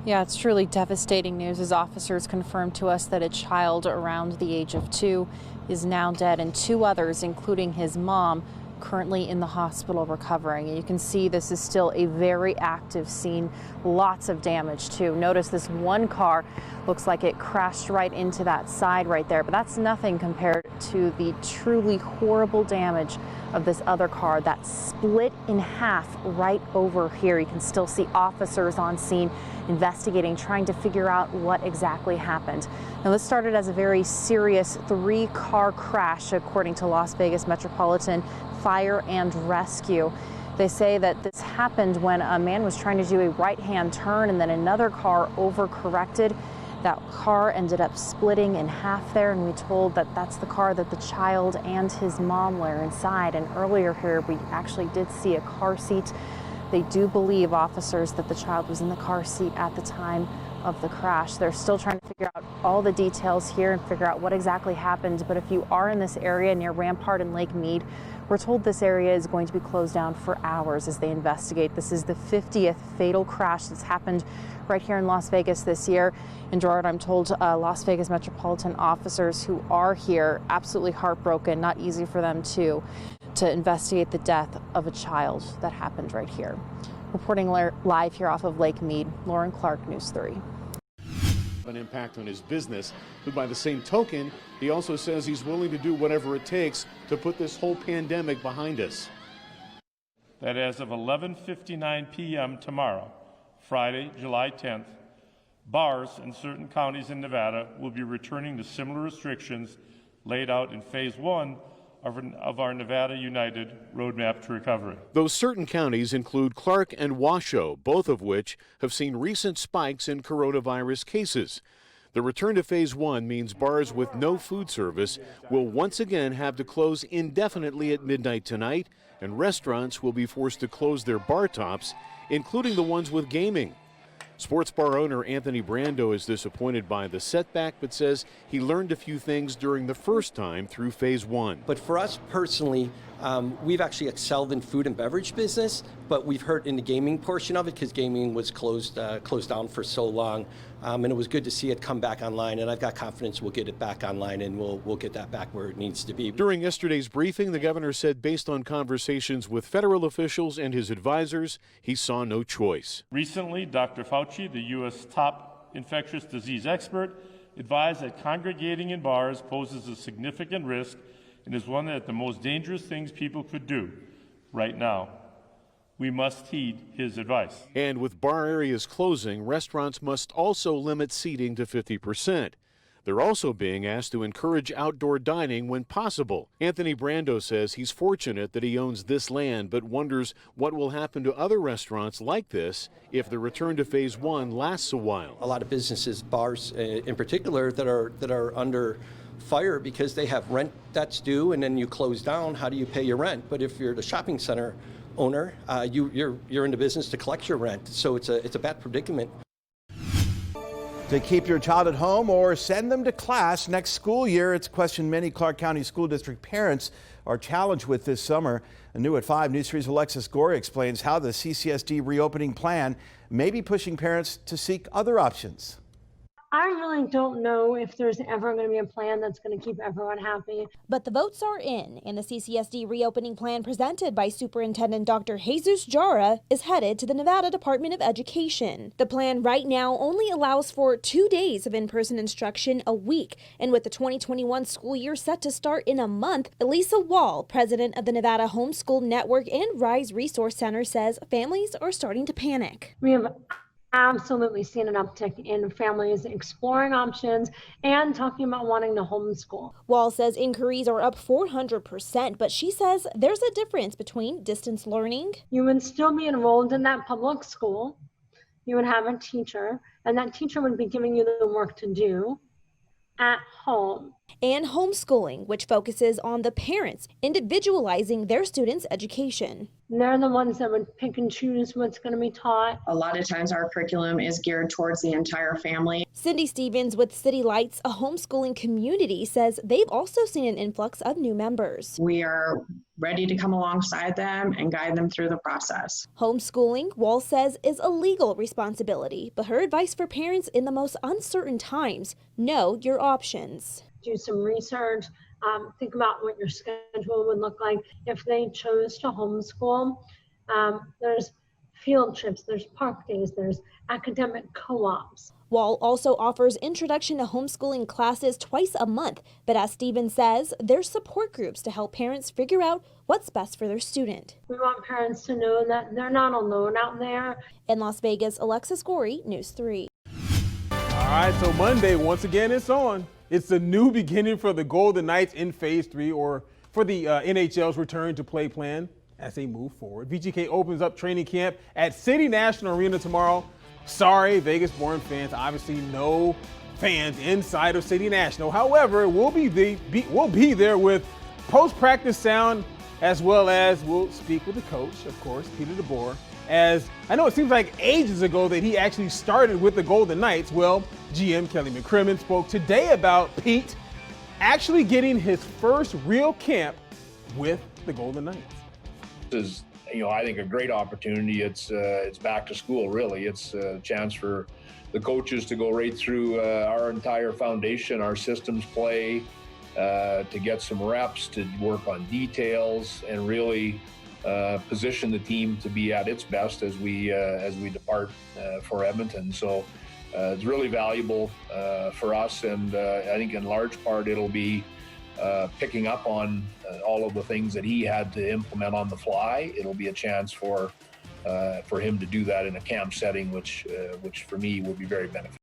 Yeah, it's truly devastating news as officers confirmed to us that a child around the age of 2 is now dead and 2 others, including his mom, currently in the hospital recovering. And you can see this is still a very active scene. Lots of damage too. Notice this one car looks like it crashed right into that side right there, but that's nothing compared to the truly horrible damage of this other car that split in half right over here. You can still see officers on scene investigating, trying to figure out what exactly happened. Now, this started as a very serious 3-car crash, according to Las Vegas Metropolitan Fire and Rescue. They say that this happened when a man was trying to do a right-hand turn and then another car overcorrected. That car ended up splitting in half there, and we told that that's the car that the child and his mom were inside. And earlier here, we actually did see a car seat. They do believe, officers, that the child was in the car seat at the time of the crash. They're still trying to figure out all the details here and figure out what exactly happened. But if you are in this area near Rampart and Lake Mead, we're told this area is going to be closed down for hours as they investigate. This is the 50th fatal crash that's happened right here in Las Vegas this year. And Gerard, I'm told Las Vegas Metropolitan officers who are here absolutely heartbroken, not easy for them to investigate the death of a child that happened right here. Reporting live here off of Lake Mead, Lauren Clark, News 3. An impact on his business, but by the same token, he also says he's willing to do whatever it takes to put this whole pandemic behind us. That as of 11:59 p.m. tomorrow, Friday, July 10th, bars in certain counties in Nevada will be returning to similar restrictions laid out in Phase 1 of our Nevada United Roadmap to Recovery. Those certain counties include Clark and Washoe, both of which have seen recent spikes in coronavirus cases. The return to Phase 1 means bars with no food service will once again have to close indefinitely at midnight tonight, and restaurants will be forced to close their bar tops, including the ones with gaming. Sports bar owner Anthony Brando is disappointed by the setback, but says he learned a few things during the first time through Phase 1. But for us personally, we've actually excelled in food and beverage business, but we've hurt in the gaming portion of it because gaming was closed down for so long. And it was good to see it come back online, and I've got confidence we'll get it back online and we'll get that back where it needs to be. During yesterday's briefing, the governor said based on conversations with federal officials and his advisors, he saw no choice. Recently, Dr. Fauci, the U.S. top infectious disease expert, advised that congregating in bars poses a significant risk and is one of the most dangerous things people could do right now. We must heed his advice. And with bar areas closing, restaurants must also limit seating to 50%. They're also being asked to encourage outdoor dining when possible. Anthony Brando says he's fortunate that he owns this land, but wonders what will happen to other restaurants like this if the return to Phase 1 lasts a while. A lot of businesses, bars in particular, that are under fire because they have rent that's due, and then you close down. How do you pay your rent? But if you're the shopping center owner, you're in the business to collect your rent, so it's a bad predicament. To keep your child at home or send them to class next school year, it's a question many Clark County School District parents are challenged with this summer. New at 5, News 3's Alexis Gorey explains how the CCSD reopening plan may be pushing parents to seek other options. I really don't know if there's ever going to be a plan that's going to keep everyone happy. But the votes are in, and the CCSD reopening plan presented by Superintendent Dr. Jesus Jara is headed to the Nevada Department of Education. The plan right now only allows for 2 days of in-person instruction a week, and with the 2021 school year set to start in a month, Elisa Wall, president of the Nevada Homeschool Network and Rise Resource Center, says families are starting to panic. We have absolutely seen an uptick in families exploring options and talking about wanting to homeschool. Wall says inquiries are up 400%, but she says there's a difference between distance learning. You would still be enrolled in that public school. You would have a teacher, and that teacher would be giving you the work to do at home. and homeschooling, which focuses on the parents individualizing their students' education. And they're the ones that would pick and choose what's going to be taught. A lot of times our curriculum is geared towards the entire family. Cindy Stevens with City Lights, a homeschooling community, says they've also seen an influx of new members. We are ready to come alongside them and guide them through the process. Homeschooling, Wall says, is a legal responsibility, but her advice for parents in the most uncertain times: know your options. Do some research, think about what your schedule would look like if they chose to homeschool. There's field trips, there's park days, there's academic co-ops. Wall also offers introduction to homeschooling classes twice a month, but as Stevens says, there's support groups to help parents figure out what's best for their student. We want parents to know that they're not alone out there. In Las Vegas, Alexis Gorey, News 3. All right, so Monday, once again, it's on. It's a new beginning for the Golden Knights in Phase 3, or for the NHL's return to play plan as they move forward. VGK opens up training camp at City National Arena tomorrow. Sorry, Vegas-born fans, obviously no fans inside of City National. However, we'll be there with post-practice sound, as well as we'll speak with the coach, of course, Peter DeBoer. As I know it seems like ages ago that he actually started with the Golden Knights. Well, GM Kelly McCrimmon spoke today about Pete actually getting his first real camp with the Golden Knights. This is, I think a great opportunity. It's back to school, really. It's a chance for the coaches to go right through our entire foundation, our systems play, to get some reps, to work on details, and really position the team to be at its best as we depart for Edmonton. So it's really valuable for us, and I think in large part it'll be picking up on all of the things that he had to implement on the fly. It'll be a chance for him to do that in a camp setting, which for me will be very beneficial.